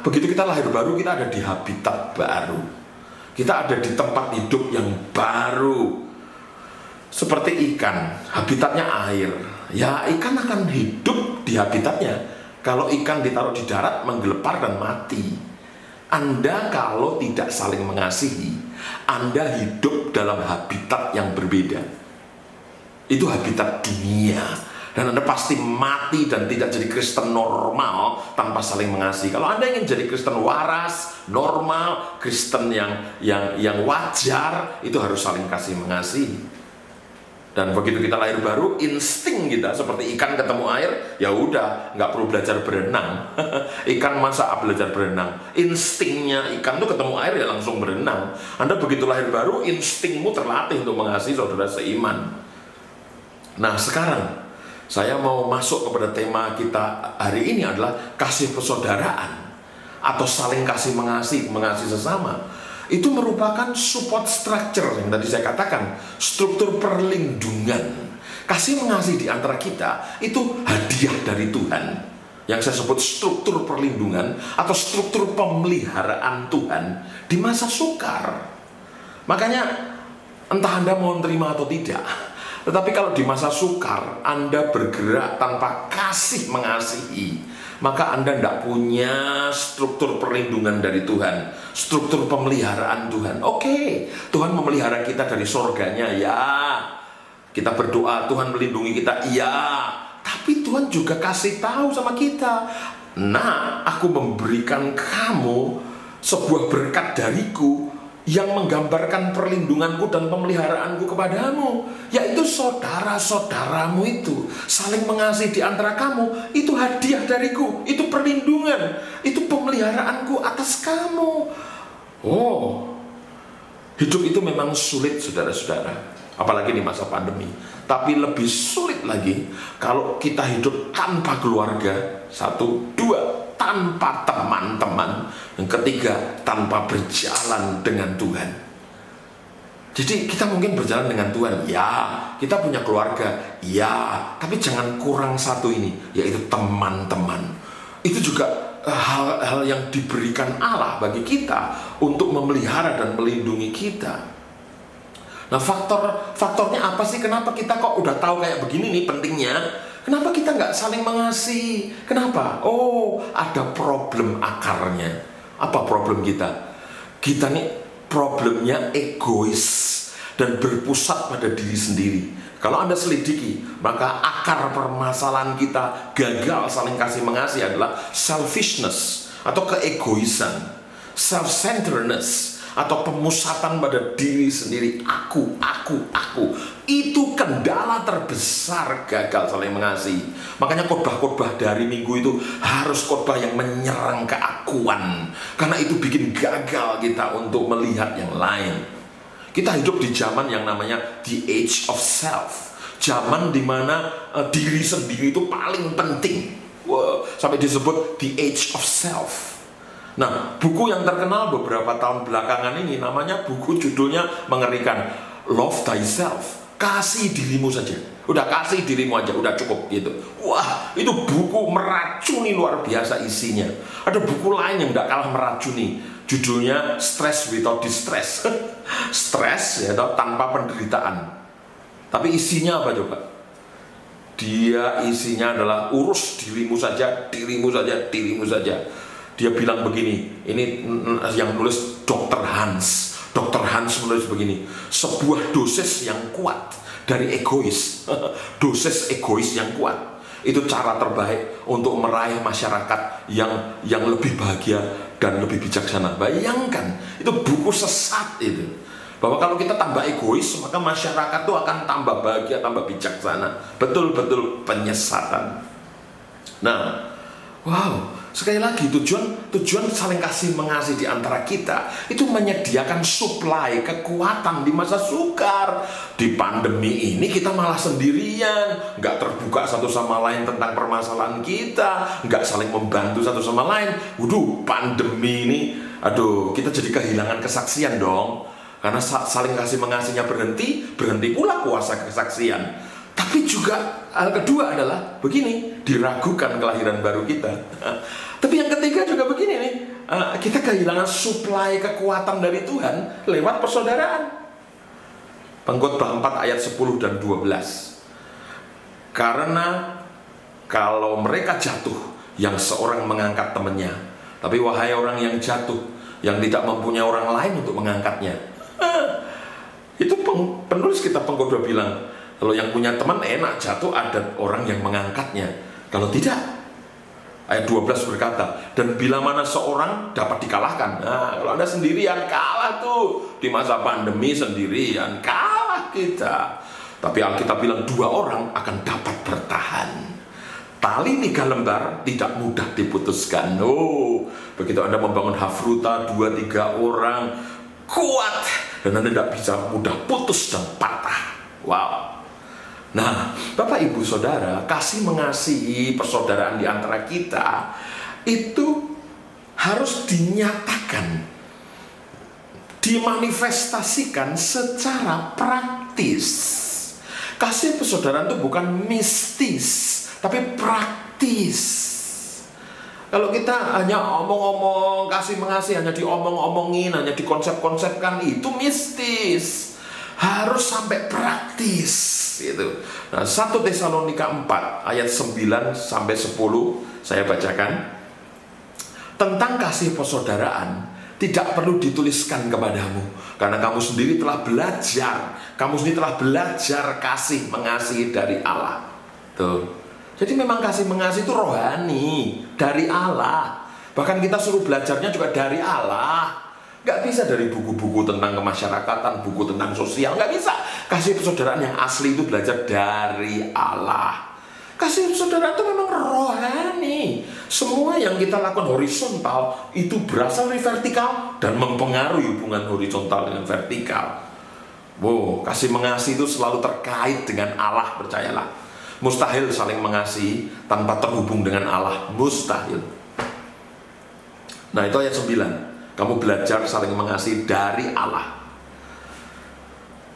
Begitu kita lahir baru, kita ada di habitat baru. Kita ada di tempat hidup yang baru. Seperti ikan, habitatnya air. Ya, ikan akan hidup di habitatnya. Kalau ikan ditaruh di darat, menggelepar dan mati. Anda kalau tidak saling mengasihi, Anda hidup dalam habitat yang berbeda. Itu habitat dunia. Dan Anda pasti mati dan tidak jadi Kristen normal tanpa saling mengasihi. Kalau Anda ingin jadi Kristen waras, normal, Kristen yang wajar, itu harus saling kasih mengasihi. Dan begitu kita lahir baru, insting kita seperti ikan ketemu air, ya udah, nggak perlu belajar berenang. Ikan masa belajar berenang? Instingnya ikan tuh ketemu air ya langsung berenang. Anda begitu lahir baru, instingmu terlatih untuk mengasihi saudara seiman. Nah, sekarang saya mau masuk kepada tema kita hari ini adalah kasih persaudaraan atau saling kasih mengasihi sesama. Itu merupakan support structure yang tadi saya katakan, struktur perlindungan. Kasih mengasihi di antara kita itu hadiah dari Tuhan, yang saya sebut struktur perlindungan atau struktur pemeliharaan Tuhan di masa sukar. Makanya entah Anda mau terima atau tidak, tetapi kalau di masa sukar Anda bergerak tanpa kasih mengasihi, maka Anda tidak punya struktur perlindungan dari Tuhan, struktur pemeliharaan Tuhan. Oke, Tuhan memelihara kita dari surganya, ya. Kita berdoa Tuhan melindungi kita, ya. Tapi Tuhan juga kasih tahu sama kita, nah, aku memberikan kamu sebuah berkat dariku yang menggambarkan perlindunganku dan pemeliharaanku kepadamu, yaitu saudara-saudaramu itu saling mengasihi di antara kamu. Itu hadiah dariku, itu perlindungan, itu pemeliharaanku atas kamu. Oh, hidup itu memang sulit, saudara-saudara, apalagi di masa pandemi. Tapi lebih sulit lagi kalau kita hidup tanpa keluarga. 1, 2, tanpa teman-teman. Yang ketiga, tanpa berjalan dengan Tuhan. Jadi kita mungkin berjalan dengan Tuhan, ya. Kita punya keluarga, ya. Tapi jangan kurang satu ini, yaitu teman-teman. Itu juga hal-hal yang diberikan Allah bagi kita untuk memelihara dan melindungi kita. Nah, faktornya apa sih? Kenapa kita kok udah tahu kayak begini nih pentingnya? Kenapa kita nggak saling mengasihi? Kenapa? Oh, ada problem akarnya. Apa problem kita? Kita nih problemnya egois dan berpusat pada diri sendiri. Kalau Anda selidiki, maka akar permasalahan kita gagal saling kasih mengasihi adalah selfishness atau keegoisan, self-centeredness atau pemusatan pada diri sendiri. Aku. Itu kendala terbesar gagal saling mengasihi. Makanya khotbah-khotbah dari minggu itu harus khotbah yang menyerang keakuan, karena itu bikin gagal kita untuk melihat yang lain. Kita hidup di zaman yang namanya the age of self, zaman dimana diri sendiri itu paling penting. Sampai disebut the age of self. Nah, buku yang terkenal beberapa tahun belakangan ini namanya buku judulnya mengerikan, Love Thyself. Kasih dirimu saja. Udah kasih dirimu aja, udah cukup gitu. Wah, itu buku meracuni luar biasa isinya. Ada buku lain yang gak kalah meracuni. Judulnya Stress Without Distress. Stres ya, tanpa penderitaan. Tapi isinya apa coba? Dia isinya adalah urus dirimu saja, dirimu saja, dirimu saja. Dia bilang begini, ini yang nulis Dr. Hans. Dr. Hans menulis begini, sebuah dosis yang kuat dari egois, dosis egois yang kuat, itu cara terbaik untuk meraih masyarakat yang lebih bahagia dan lebih bijaksana. Bayangkan, itu buku sesat itu. Bahwa kalau kita tambah egois, maka masyarakat itu akan tambah bahagia, tambah bijaksana. Betul-betul penyesatan. Nah, wow. Sekali lagi, tujuan saling kasih mengasihi di antara kita itu menyediakan suplai kekuatan di masa sukar. Di pandemi ini kita malah sendirian, nggak terbuka satu sama lain tentang permasalahan kita, nggak saling membantu satu sama lain. Waduh, pandemi ini, aduh, kita jadi kehilangan kesaksian dong. Karena saling kasih mengasihinya berhenti pula kuasa kesaksian. Tapi juga hal kedua adalah begini, diragukan kelahiran baru kita. Tapi yang ketiga juga begini nih, kita kehilangan suplai kekuatan dari Tuhan lewat persaudaraan. Pengkhotbah 4 ayat 10 dan 12. Karena kalau mereka jatuh, yang seorang mengangkat temannya. Tapi wahai orang yang jatuh, yang tidak mempunyai orang lain untuk mengangkatnya. Itu penulis kitab Pengkhotbah bilang, kalau yang punya teman enak, jatuh ada orang yang mengangkatnya. Kalau tidak, ayat 12 berkata, dan bila mana seorang dapat dikalahkan. Nah, kalau Anda sendirian, kalah tuh. Di masa pandemi sendirian, kalah kita. Tapi Alkitab bilang 2 orang akan dapat bertahan. Tali 3 lembar tidak mudah diputuskan. Oh, begitu Anda membangun hafruta 2-3 orang, kuat. Dan Anda tidak bisa mudah putus dan patah. Wow. Nah, Bapak Ibu Saudara, kasih mengasihi persaudaraan di antara kita itu harus dinyatakan, dimanifestasikan secara praktis. Kasih persaudaraan itu bukan mistis, tapi praktis. Kalau kita hanya omong-omong, kasih mengasihi hanya diomong-omongin, hanya dikonsep-konsepkan, itu mistis. Harus sampai praktis gitu. Nah, 1 Tesalonika 4 ayat 9 sampai 10 saya bacakan. Tentang kasih persaudaraan tidak perlu dituliskan kepadamu, karena kamu sendiri telah belajar kasih mengasihi dari Allah. Tuh. Jadi memang kasih mengasihi itu rohani dari Allah. Bahkan kita suruh belajarnya juga dari Allah. Gak bisa dari buku-buku tentang kemasyarakatan, buku tentang sosial, gak bisa. Kasih persaudaraan yang asli itu belajar dari Allah. Kasih persaudaraan itu memang rohani. Semua yang kita lakukan horizontal itu berasal dari vertikal dan mempengaruhi hubungan horizontal dengan vertikal. Wow, kasih mengasihi itu selalu terkait dengan Allah, percayalah. Mustahil saling mengasihi tanpa terhubung dengan Allah, mustahil. Nah, itu ayat 9. Kamu belajar saling mengasihi dari Allah.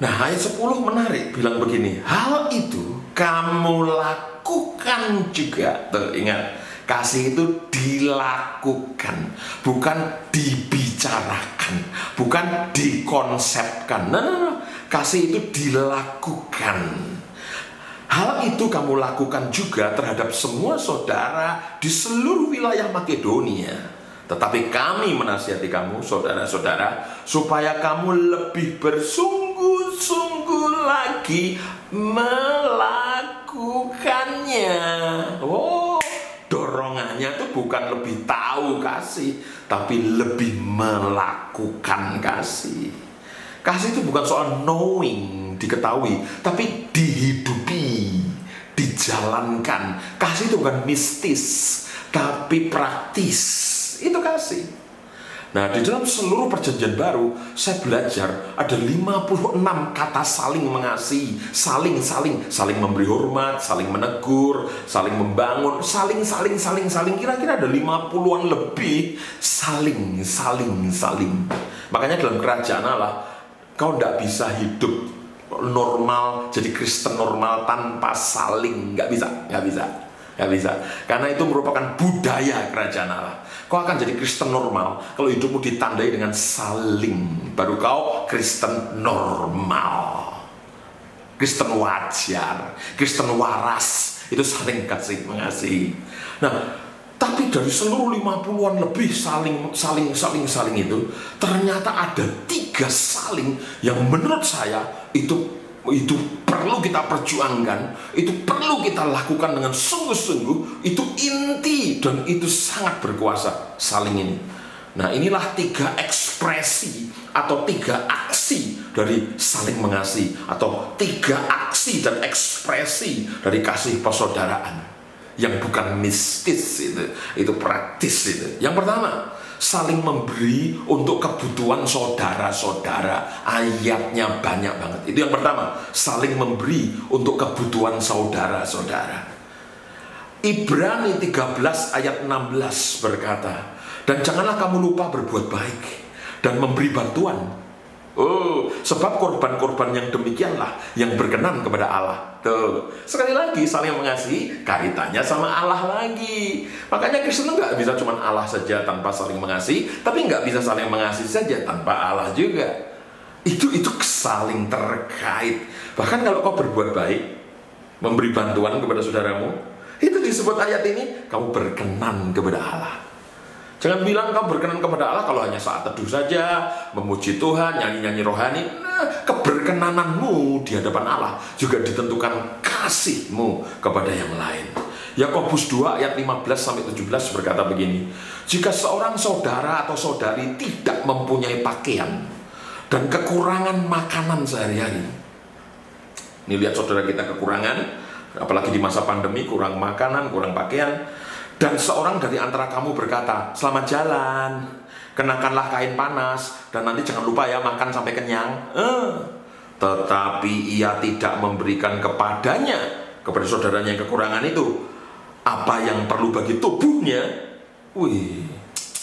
Nah, ayat 10 menarik, bilang begini, hal itu kamu lakukan juga. Tuh, ingat, kasih itu dilakukan, bukan dibicarakan, bukan dikonsepkan. Nah, kasih itu dilakukan. Hal itu kamu lakukan juga terhadap semua saudara di seluruh wilayah Makedonia. Tetapi kami menasihati kamu, saudara-saudara, supaya kamu lebih bersungguh-sungguh lagi melakukannya. Oh, dorongannya itu bukan lebih tahu kasih, tapi lebih melakukan kasih. Kasih itu bukan soal knowing, diketahui, tapi dihidupi, dijalankan. Kasih itu bukan mistis, tapi praktis. Itu kasih. Nah, di dalam seluruh perjanjian baru saya belajar ada 56 kata saling mengasihi, saling memberi hormat, saling menegur, saling membangun, saling. Kira-kira ada 50-an lebih saling. Makanya dalam kerajaan Allah kau tidak bisa hidup normal, jadi Kristen normal tanpa saling. Nggak bisa. Karena itu merupakan budaya kerajaan Allah. Kau akan jadi Kristen normal kalau hidupmu ditandai dengan saling. Baru kau Kristen normal, Kristen wajar, Kristen waras, Itu saling kasih mengasihi. Nah, tapi dari seluruh 50-an lebih saling itu, ternyata ada 3 saling yang menurut saya itu perlu kita perjuangkan, itu perlu kita lakukan dengan sungguh-sungguh, itu inti dan itu sangat berkuasa, saling ini. Nah, inilah 3 ekspresi atau 3 aksi dari saling mengasihi, atau 3 aksi dan ekspresi dari kasih persaudaraan yang bukan mistis, itu praktis itu. Yang pertama, saling memberi untuk kebutuhan saudara-saudara. Ayatnya banyak banget. Itu yang pertama, saling memberi untuk kebutuhan saudara-saudara. Ibrani 13 ayat 16 berkata, dan janganlah kamu lupa berbuat baik dan memberi bantuan. Oh, sebab korban-korban yang demikianlah yang berkenan kepada Allah. Tuh, sekali lagi saling mengasihi, kaitannya sama Allah lagi. Makanya Kristen nggak bisa cuma Allah saja tanpa saling mengasihi, tapi nggak bisa saling mengasihi saja tanpa Allah juga. Itu saling terkait. Bahkan kalau kau berbuat baik, memberi bantuan kepada saudaramu, itu disebut ayat ini, kamu berkenan kepada Allah. Jangan bilang kamu berkenan kepada Allah kalau hanya saat teduh saja, memuji Tuhan, nyanyi-nyanyi rohani. Nah, keberkenananmu di hadapan Allah juga ditentukan kasihmu kepada yang lain. Yakobus 2 ayat 15-17 berkata begini, jika seorang saudara atau saudari tidak mempunyai pakaian dan kekurangan makanan sehari-hari. Ini lihat saudara kita kekurangan, apalagi di masa pandemi, kurang makanan, kurang pakaian. Dan seorang dari antara kamu berkata, selamat jalan, kenakanlah kain panas, dan nanti jangan lupa ya makan sampai kenyang. Tetapi ia tidak memberikan kepada saudaranya yang kekurangan itu, apa yang perlu bagi tubuhnya.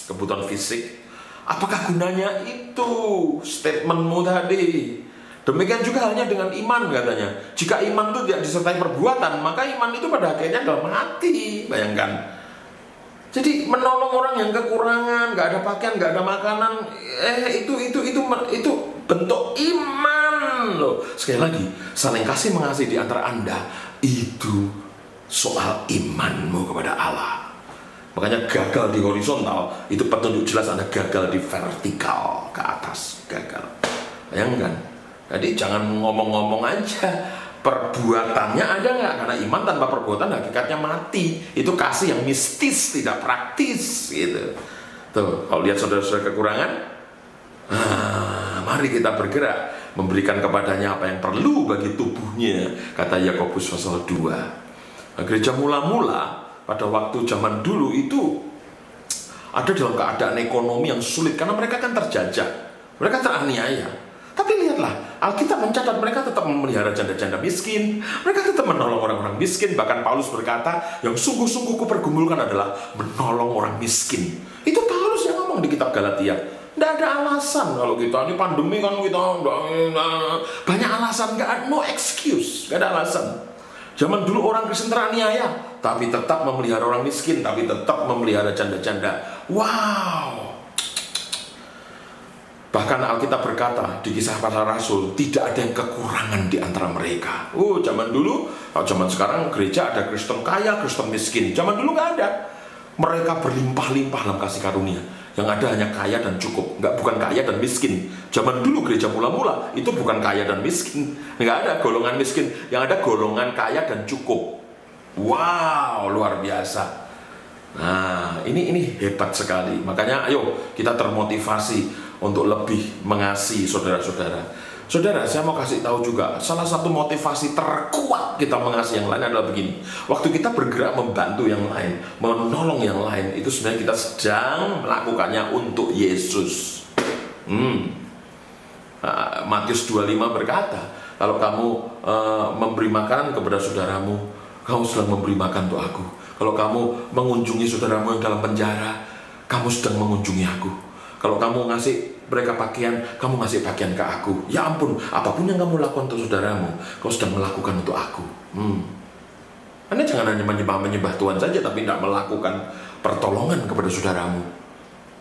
Kebutuhan fisik. Apakah gunanya itu statementmu tadi? Demikian juga halnya dengan iman katanya. Jika iman itu tidak disertai perbuatan, maka iman itu pada akhirnya adalah mati. Bayangkan. Jadi menolong orang yang kekurangan, nggak ada pakaian, nggak ada makanan, itu bentuk iman loh. Sekali lagi, saling kasih mengasihi di antara Anda itu soal imanmu kepada Allah. Makanya gagal di horizontal itu petunjuk jelas Anda gagal di vertikal ke atas, gagal. Bayangkan. Jadi jangan ngomong-ngomong aja. Perbuatannya ada nggak? Karena iman tanpa perbuatan hakikatnya mati. Itu kasih yang mistis, tidak praktis gitu. Tuh, kalau lihat saudara-saudara kekurangan, mari kita bergerak memberikan kepadanya apa yang perlu bagi tubuhnya, kata Yakobus pasal 2. Nah, gereja mula-mula pada waktu zaman dulu itu ada dalam keadaan ekonomi yang sulit karena mereka kan terjajah, mereka teraniaya. Tapi lihatlah, Alkitab mencatat mereka tetap memelihara janda-janda miskin, mereka tetap menolong orang-orang miskin. Bahkan Paulus berkata, yang sungguh-sungguh kupergumulkan adalah menolong orang miskin. Itu Paulus yang ngomong di kitab Galatia. Tidak ada alasan kalau kita ini pandemi kan kita banyak alasan, no excuse, nggak ada alasan. Zaman dulu orang Kristen teraniaya, tapi tetap memelihara orang miskin, tapi tetap memelihara janda-janda. Wow. Bahkan Alkitab berkata di Kisah Para Rasul, tidak ada yang kekurangan di antara mereka. Zaman dulu, zaman sekarang gereja ada Kristen kaya, Kristen miskin. Zaman dulu nggak ada. Mereka berlimpah-limpah dalam kasih karunia. Yang ada hanya kaya dan cukup, bukan kaya dan miskin. Zaman dulu gereja mula-mula itu bukan kaya dan miskin, nggak ada golongan miskin. Yang ada golongan kaya dan cukup. Wow, luar biasa. Nah, ini hebat sekali. Makanya ayo kita termotivasi untuk lebih mengasihi saudara-saudara. Saudara, saya mau kasih tahu juga, salah satu motivasi terkuat kita mengasihi yang lain adalah begini. Waktu kita bergerak membantu yang lain, menolong yang lain, itu sebenarnya kita sedang melakukannya untuk Yesus. Matius 25 berkata, kalau kamu memberi makanan kepada saudaramu, kamu sedang memberi makan untuk aku. Kalau kamu mengunjungi saudaramu yang dalam penjara, kamu sedang mengunjungi aku. Kalau kamu ngasih mereka pakaian, kamu ngasih pakaian ke aku. Ya ampun, apapun yang kamu lakukan untuk saudaramu, kau sedang melakukan untuk aku. Anda jangan hanya menyembah Tuhan saja, tapi tidak melakukan pertolongan kepada saudaramu.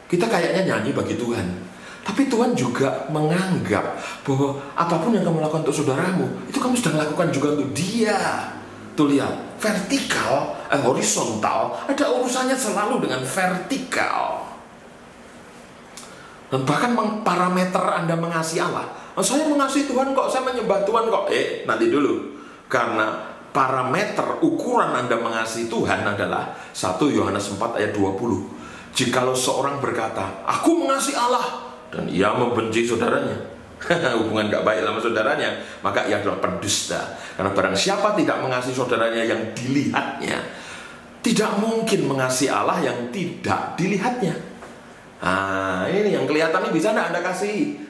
Kita kayaknya nyanyi bagi Tuhan, tapi Tuhan juga menganggap bahwa apapun yang kamu lakukan untuk saudaramu, itu kamu sedang lakukan juga untuk Dia. Tuh lihat, vertikal, horizontal, ada urusannya selalu dengan vertikal. Dan bahkan parameter Anda mengasihi Allah. Saya mengasihi Tuhan kok, saya menyembah Tuhan kok. Nanti dulu. Karena parameter ukuran Anda mengasihi Tuhan adalah 1 Yohanes 4 ayat 20. Jikalau seorang berkata, aku mengasihi Allah, dan ia membenci saudaranya, hubungan gak baik sama saudaranya, maka ia adalah pendusta. Karena barang siapa tidak mengasihi saudaranya yang dilihatnya, tidak mungkin mengasihi Allah yang tidak dilihatnya. Nah, ini yang kelihatan ini bisa Anda kasih.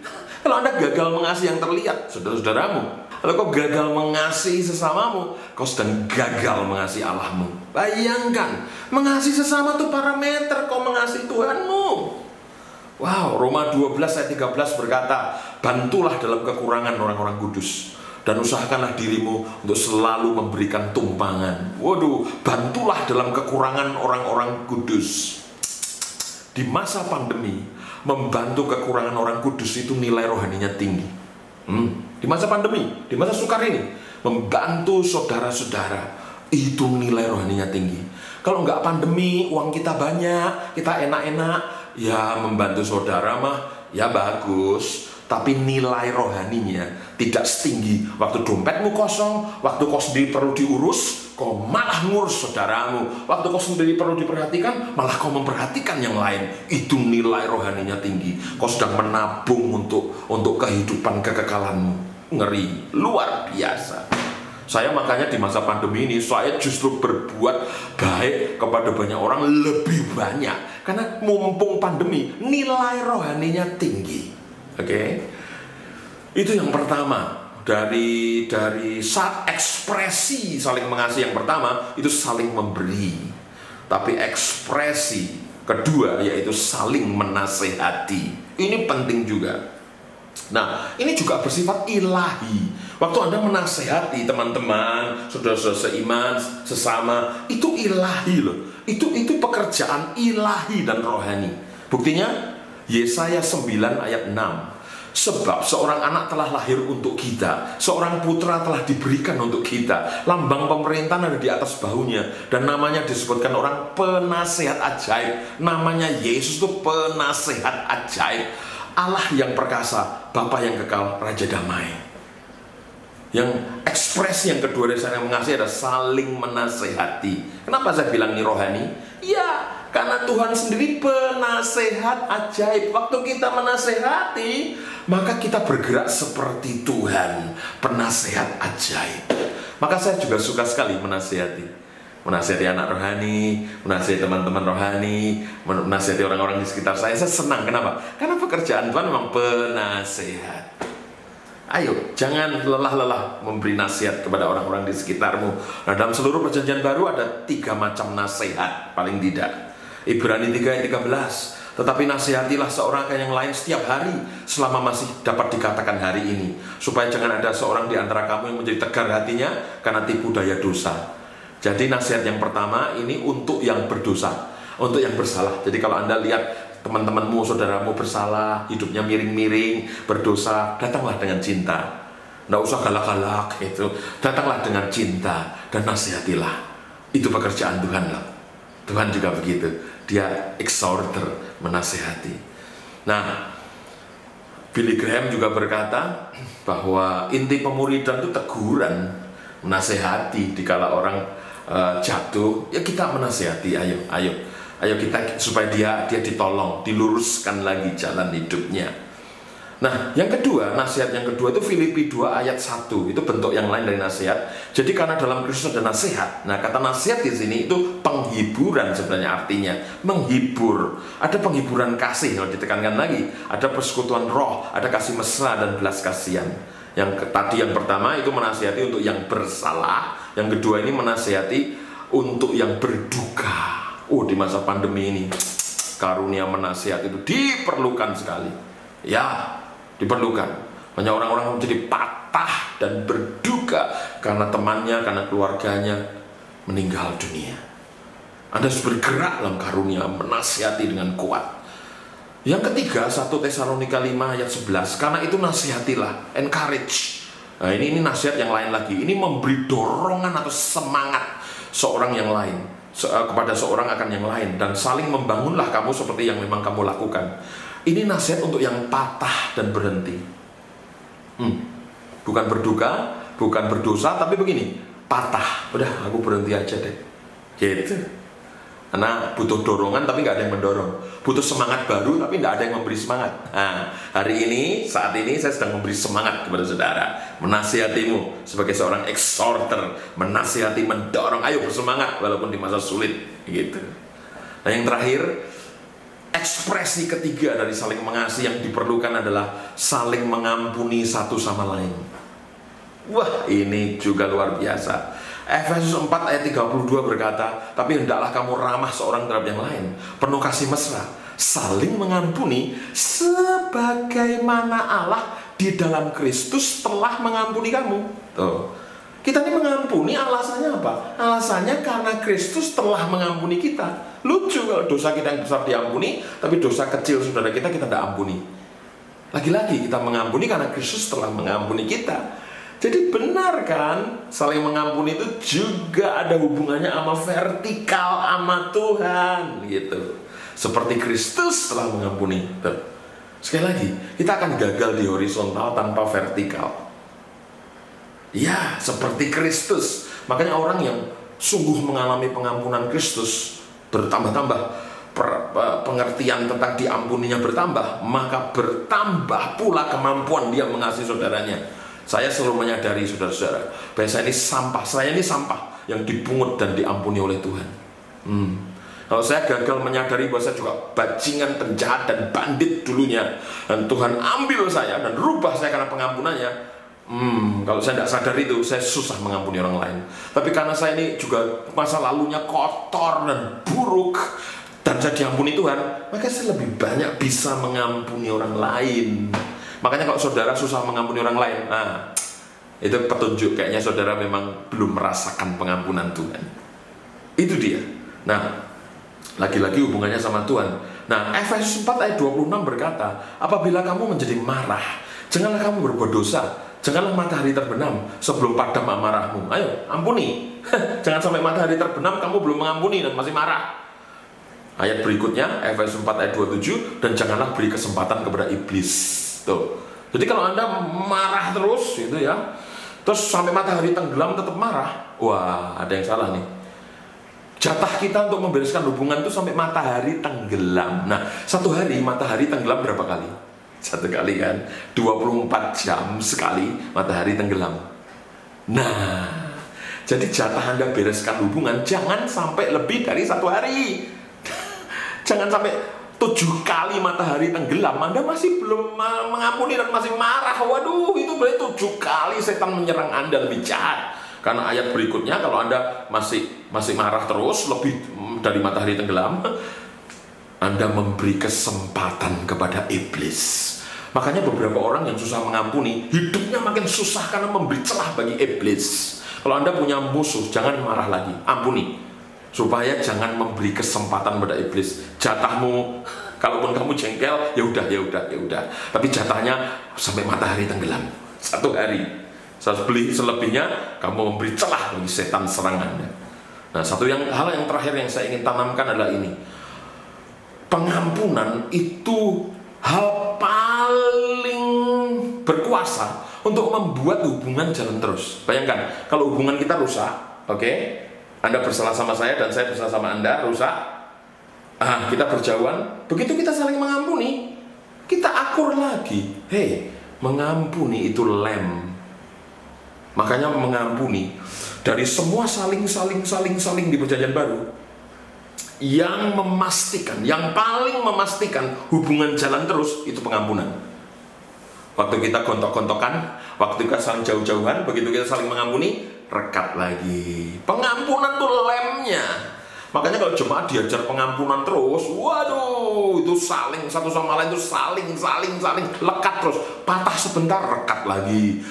Kalau Anda gagal mengasihi yang terlihat, saudara-saudaramu, kalau kau gagal mengasihi sesamamu, kau sedang gagal mengasihi Allahmu. Bayangkan, mengasihi sesama itu parameter kau mengasihi Tuhanmu. Wow, Roma 12 ayat 13 berkata, bantulah dalam kekurangan orang-orang kudus, dan usahakanlah dirimu untuk selalu memberikan tumpangan. Waduh, bantulah dalam kekurangan orang-orang kudus. Di masa pandemi, membantu kekurangan orang kudus itu nilai rohaninya tinggi. Di masa pandemi, di masa sukar ini, membantu saudara-saudara itu nilai rohaninya tinggi. Kalau nggak pandemi, uang kita banyak, kita enak-enak, ya membantu saudara mah ya bagus. Tapi nilai rohaninya tidak setinggi waktu dompetmu kosong, waktu kau sendiri perlu diurus, kau malah ngurus saudaramu. Waktu kau sendiri perlu diperhatikan, malah kau memperhatikan yang lain. Itu nilai rohaninya tinggi. Kau sedang menabung untuk kehidupan kekekalanmu. Ngeri, luar biasa. Saya makanya di masa pandemi ini, saya justru berbuat baik kepada banyak orang, lebih banyak. Karena mumpung pandemi, nilai rohaninya tinggi. Oke, itu yang pertama. Dari saat ekspresi saling mengasihi yang pertama itu saling memberi, tapi ekspresi kedua yaitu saling menasehati. Ini penting juga. Nah, ini juga bersifat ilahi. Waktu Anda menasehati teman-teman, saudara-saudara seiman, sesama, itu ilahi loh. Itu pekerjaan ilahi dan rohani. Buktinya Yesaya 9 ayat 6. Sebab seorang anak telah lahir untuk kita, seorang putra telah diberikan untuk kita, lambang pemerintahan ada di atas bahunya, dan namanya disebutkan orang penasehat ajaib. Namanya Yesus itu penasehat ajaib, Allah yang perkasa, Bapa yang kekal, Raja damai. Yang ekspresi yang kedua dari saya mengasihi adalah saling menasehati. Kenapa saya bilang ini rohani? Ya, karena Tuhan sendiri penasehat ajaib. Waktu kita menasehati, maka kita bergerak seperti Tuhan, penasehat ajaib. Maka saya juga suka sekali menasehati. Menasehati anak rohani, menasehati teman-teman rohani, menasehati orang-orang di sekitar saya. Saya senang, kenapa? Karena pekerjaan Tuhan memang penasehat. Ayo, jangan lelah-lelah memberi nasihat kepada orang-orang di sekitarmu. Nah, dalam seluruh perjanjian baru ada 3 macam nasihat, paling tidak. Ibrani 3 ayat 13. Tetapi nasihatilah seorang ke yang lain setiap hari, selama masih dapat dikatakan hari ini, supaya jangan ada seorang di antara kamu yang menjadi tegar hatinya karena tipu daya dosa. Jadi nasihat yang pertama ini untuk yang berdosa, untuk yang bersalah. Jadi kalau Anda lihat teman-temanmu, saudaramu bersalah, hidupnya miring-miring, berdosa, datanglah dengan cinta. Nggak usah galak-galak itu. Datanglah dengan cinta dan nasihatilah. Itu pekerjaan Tuhan loh. Tuhan juga begitu. Dia exhorter, menasihati. Nah, Billy Graham juga berkata bahwa inti pemuridan itu teguran, menasihati. Dikala orang jatuh, ya kita menasihati. Ayo kita supaya dia ditolong, diluruskan lagi jalan hidupnya. Nah, yang kedua, nasihat yang kedua itu Filipi 2 ayat 1. Itu bentuk yang lain dari nasihat. Jadi karena dalam Kristus ada nasihat. Nah, kata nasihat di sini itu penghiburan sebenarnya artinya, menghibur. Ada penghiburan kasih kalau ditekankan lagi. Ada persekutuan roh, ada kasih mesra dan belas kasihan. Yang tadi yang pertama itu menasihati untuk yang bersalah. Yang kedua ini menasihati untuk yang berduka. Di masa pandemi ini karunia menasihat itu diperlukan sekali. Ya, diperlukan. Banyak orang-orang menjadi patah dan berduka karena temannya, karena keluarganya meninggal dunia. Anda harus bergerak dalam karunia menasihati dengan kuat. Yang ketiga, 1 Tesalonika 5 ayat 11. Karena itu nasihatilah, encourage. Nah, ini nasihat yang lain lagi. Ini memberi dorongan atau semangat seorang yang lain, kepada seorang akan yang lain, dan saling membangunlah kamu seperti yang memang kamu lakukan. Ini nasihat untuk yang patah dan berhenti. Bukan berduka, bukan berdosa, tapi begini, patah. Udah, aku berhenti aja deh. Gitu. Karena butuh dorongan tapi nggak ada yang mendorong. Butuh semangat baru tapi nggak ada yang memberi semangat. Nah, hari ini, saat ini saya sedang memberi semangat kepada saudara, menasihatimu sebagai seorang exhorter, menasihati, mendorong, ayo bersemangat walaupun di masa sulit, gitu. Nah, yang terakhir, ekspresi ketiga dari saling mengasihi yang diperlukan adalah saling mengampuni satu sama lain. Wah, ini juga luar biasa. Efesus 4 ayat 32 berkata, tapi hendaklah kamu ramah seorang terhadap yang lain, penuh kasih mesra, saling mengampuni sebagaimana Allah di dalam Kristus telah mengampuni kamu. Tuh. Kita ini mengampuni alasannya apa? Alasannya karena Kristus telah mengampuni kita. Lucu kalau dosa kita yang besar diampuni, tapi dosa kecil saudara kita tidak ampuni. Lagi-lagi kita mengampuni karena Kristus telah mengampuni kita. Jadi benar kan, saling mengampuni itu juga ada hubungannya sama vertikal sama Tuhan, gitu. Seperti Kristus telah mengampuni. Sekali lagi, kita akan gagal di horizontal tanpa vertikal. Ya, seperti Kristus. Makanya orang yang sungguh mengalami pengampunan Kristus bertambah-tambah, pengertian tentang diampuninya bertambah, maka bertambah pula kemampuan dia mengasihi saudaranya. Saya selalu menyadari saudara-saudara, bahwa saya ini sampah yang dipungut dan diampuni oleh Tuhan. Kalau saya gagal menyadari bahwa saya juga bajingan, penjahat, dan bandit dulunya, dan Tuhan ambil saya dan rubah saya karena pengampunannya, kalau saya tidak sadar itu, saya susah mengampuni orang lain. Tapi karena saya ini juga masa lalunya kotor dan buruk, dan saya diampuni Tuhan, maka saya lebih banyak bisa mengampuni orang lain. Makanya kalau saudara susah mengampuni orang lain, nah, itu petunjuk kayaknya saudara memang belum merasakan pengampunan Tuhan. Itu dia. Nah, lagi-lagi hubungannya sama Tuhan. Nah, Efesus 4 ayat 26 berkata, apabila kamu menjadi marah, janganlah kamu berbuat dosa, janganlah matahari terbenam sebelum padam amarahmu. Ayo, ampuni. Jangan sampai matahari terbenam kamu belum mengampuni dan masih marah. Ayat berikutnya, Efesus 4 ayat 27, dan janganlah beri kesempatan kepada iblis. Tuh. Jadi kalau Anda marah terus gitu ya, terus sampai matahari tenggelam tetap marah, wah, ada yang salah nih. Jatah kita untuk membereskan hubungan itu sampai matahari tenggelam. Nah, satu hari matahari tenggelam berapa kali? Satu kali kan, 24 jam sekali matahari tenggelam. Nah, jadi jatah Anda bereskan hubungan jangan sampai lebih dari satu hari. Jangan sampai 7 kali matahari tenggelam, Anda masih belum mengampuni dan masih marah. Waduh, itu berarti 7 kali setan menyerang Anda lebih jahat. Karena ayat berikutnya, kalau Anda masih marah terus, lebih dari matahari tenggelam, Anda memberi kesempatan kepada iblis. Makanya beberapa orang yang susah mengampuni, hidupnya makin susah karena memberi celah bagi iblis. Kalau Anda punya musuh, jangan marah lagi, ampuni. Supaya jangan memberi kesempatan pada iblis. Jatahmu, kalaupun kamu jengkel, ya udah. Tapi jatahnya sampai matahari tenggelam. Satu hari. Selebihnya kamu memberi celah bagi setan serang Anda. Nah, hal yang terakhir yang saya ingin tanamkan adalah ini. Pengampunan itu hal paling berkuasa untuk membuat hubungan jalan terus. Bayangkan, kalau hubungan kita rusak, oke? Anda bersalah sama saya dan saya bersalah sama Anda, rusak. Kita berjauhan. Begitu kita saling mengampuni, kita akur lagi. Hei, mengampuni itu lem. Makanya mengampuni dari semua saling di Perjanjian Baru, yang paling memastikan hubungan jalan terus itu pengampunan. Waktu kita gontok-gontokan, waktu kita saling jauh-jauhan, begitu kita saling mengampuni, rekat lagi. Pengampunan tuh lemnya. Makanya kalau jemaat diajar pengampunan terus, waduh, itu saling satu sama lain, itu saling lekat terus. Patah sebentar, rekat lagi.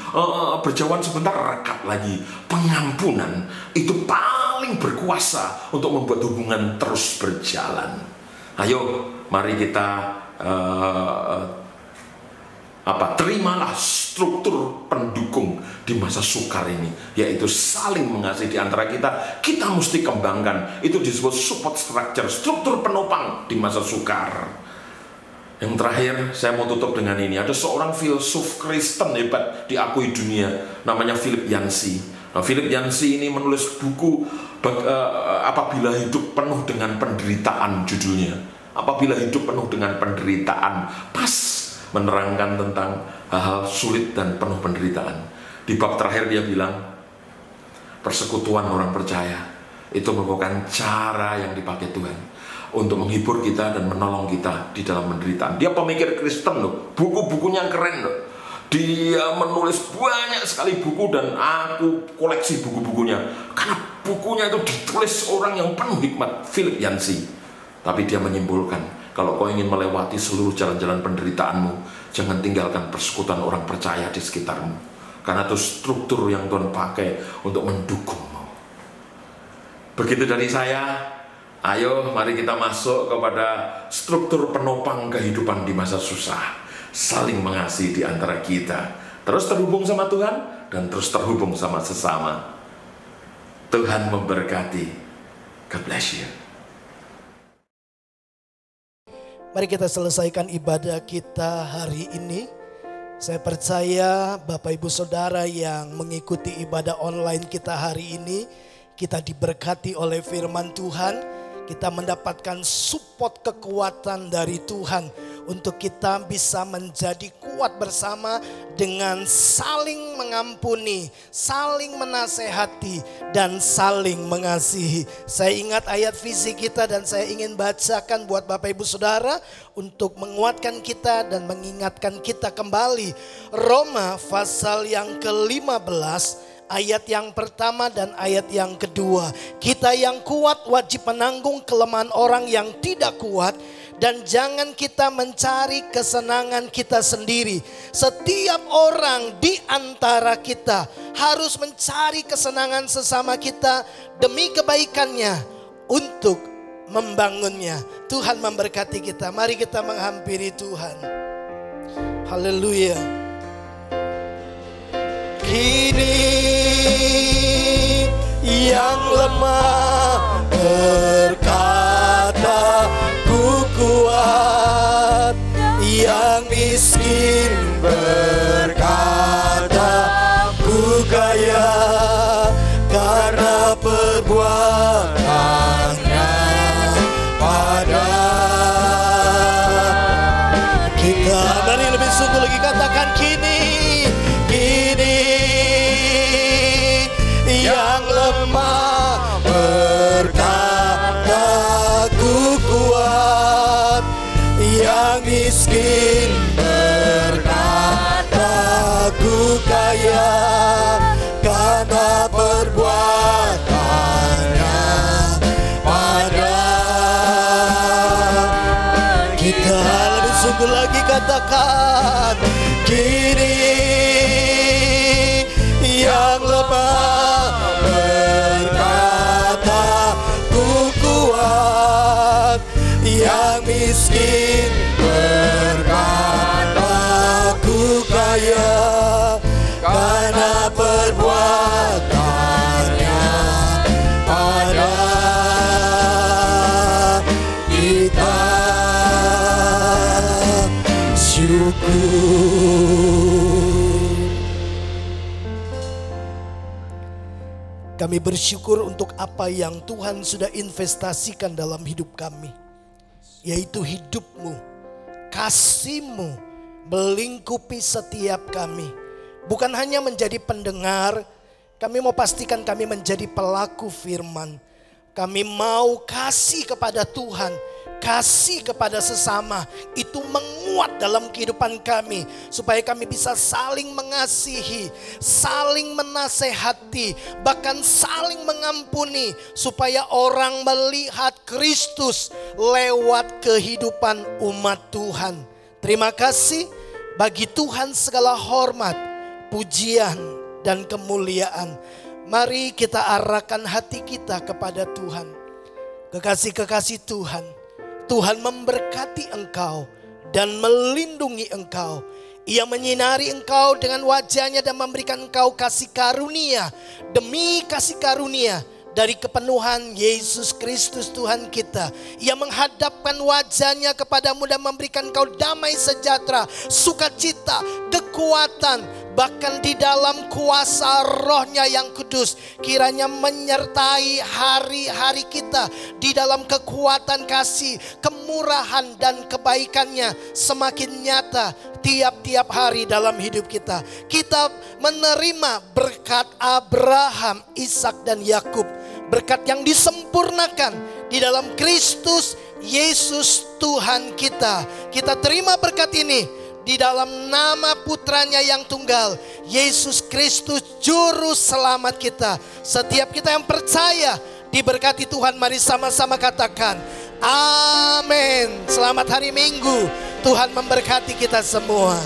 Berjauhan sebentar, rekat lagi. Pengampunan itu paling berkuasa untuk membuat hubungan terus berjalan. Ayo, mari kita Terimalah struktur pendukung di masa sukar ini, yaitu saling mengasihi di antara kita. Kita mesti kembangkan. Itu disebut support structure, struktur penopang di masa sukar. Yang terakhir, saya mau tutup dengan ini. Ada seorang filsuf Kristen hebat diakui dunia, namanya Philip Yancey. Nah, Philip Yancey ini menulis buku Apabila Hidup Penuh dengan Penderitaan, judulnya. Apabila hidup penuh dengan penderitaan, pas menerangkan tentang hal-hal sulit dan penuh penderitaan. Di bab terakhir dia bilang, persekutuan orang percaya itu merupakan cara yang dipakai Tuhan untuk menghibur kita dan menolong kita di dalam penderitaan. Dia pemikir Kristen loh, buku-bukunya keren loh. Dia menulis banyak sekali buku dan aku koleksi buku-bukunya. Karena bukunya itu ditulis orang yang penuh hikmat, Philip Yancey. Tapi dia menyimpulkan, kalau kau ingin melewati seluruh jalan-jalan penderitaanmu, jangan tinggalkan persekutuan orang percaya di sekitarmu. Karena itu struktur yang Tuhan pakai untuk mendukungmu. Begitu dari saya. Ayo mari kita masuk kepada struktur penopang kehidupan di masa susah. Saling mengasihi di antara kita. Terus terhubung sama Tuhan dan terus terhubung sama sesama. Tuhan memberkati. God bless you.
Mari kita selesaikan ibadah kita hari ini. Saya percaya Bapak Ibu Saudara yang mengikuti ibadah online kita hari ini, kita diberkati oleh firman Tuhan. Kita mendapatkan support kekuatan dari Tuhan untuk kita bisa menjadi kuat bersama dengan saling mengampuni, saling menasehati, dan saling mengasihi. Saya ingat ayat visi kita dan saya ingin bacakan buat Bapak Ibu Saudara untuk menguatkan kita dan mengingatkan kita kembali. Roma pasal yang ke-15 ayat yang pertama dan ayat yang kedua. Kita yang kuat wajib menanggung kelemahan orang yang tidak kuat. Dan jangan kita mencari kesenangan kita sendiri. Setiap orang di antara kita harus mencari kesenangan sesama kita demi kebaikannya untuk membangunnya. Tuhan memberkati kita. Mari kita menghampiri Tuhan. Haleluya. Kini yang lemah berkata ku kuat, yang miskin berkata ku kaya, karena perbuatannya pada kita. Mari lebih sungguh lagi katakan kini yang lemah berkata ku kuat, yang miskin berkata ku kaya, karena perbuatannya pada kita. Lebih sungguh lagi katakan kini yang lemah berkata ku kuat, yang miskin berkata ku kaya, karena perbuatannya pada kita. Syukur. Kami bersyukur untuk apa yang Tuhan sudah investasikan dalam hidup kami. Yaitu hidup-Mu, kasih-Mu melingkupi setiap kami. Bukan hanya menjadi pendengar, kami mau pastikan kami menjadi pelaku firman. Kami mau kasih kepada Tuhan, kasih kepada sesama. Itu menguat dalam kehidupan kami. Supaya kami bisa saling mengasihi, saling menasehati, bahkan saling mengampuni. Supaya orang melihat Kristus lewat kehidupan umat Tuhan. Terima kasih, bagi Tuhan segala hormat, pujian, dan kemuliaan. Mari kita arahkan hati kita kepada Tuhan. Kekasih-kekasih Tuhan, Tuhan memberkati engkau dan melindungi engkau. Ia menyinari engkau dengan wajahnya dan memberikan engkau kasih karunia demi kasih karunia dari kepenuhan Yesus Kristus Tuhan kita. Ia menghadapkan wajahnya kepadamu dan memberikan engkau damai sejahtera, sukacita, kekuatan, bahkan di dalam kuasa Roh-Nya yang kudus. Kiranya menyertai hari-hari kita di dalam kekuatan kasih, kemurahan dan kebaikannya semakin nyata tiap-tiap hari dalam hidup kita. Kita menerima berkat Abraham, Ishak dan Yakub, berkat yang disempurnakan di dalam Kristus Yesus Tuhan kita. Kita terima berkat ini di dalam nama putranya yang tunggal, Yesus Kristus Juru Selamat kita. Setiap kita yang percaya diberkati Tuhan, mari sama-sama katakan amin. Selamat hari Minggu, Tuhan memberkati kita semua.